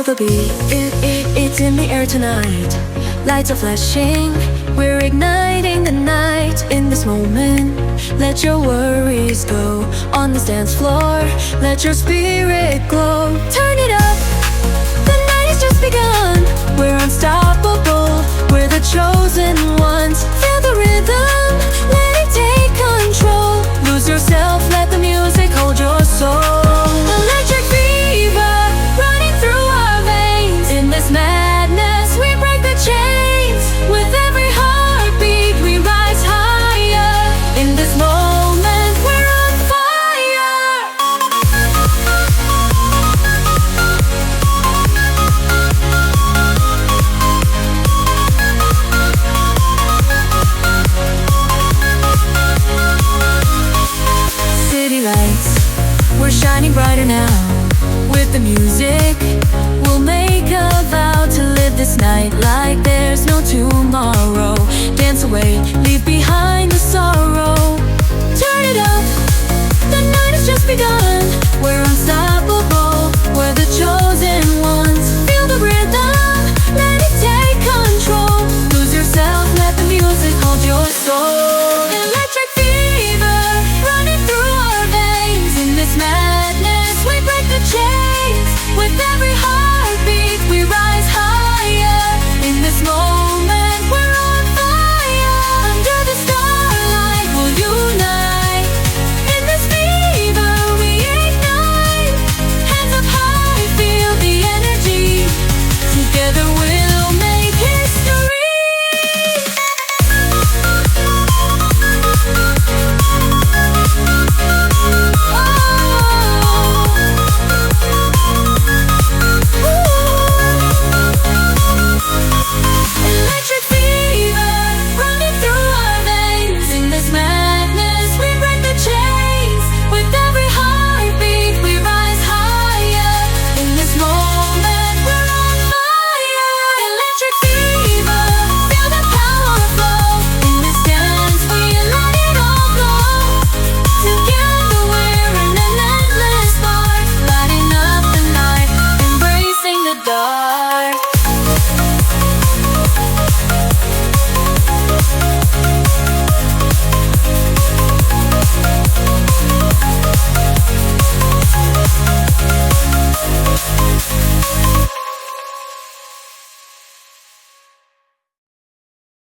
feel the beat, it's in the air tonight. Lights are flashing, we're igniting the night. In this moment, let your worries go. On this dance floor, let your spirit glow. Turn it up, the night has just begun. We're unstoppable, we're the chosen ones. Feel the rhythm, let it take control. Lose yourself, let the music hold your soul. Electric fever running through our veins. In this madness, we break the chains. With every heartbeat, we rise higher. In this moment, we're on fire. City lights, we're shining brighter now. With the music, we'll make a vow to live this night like there's no tomorrow. Dance away, leave behind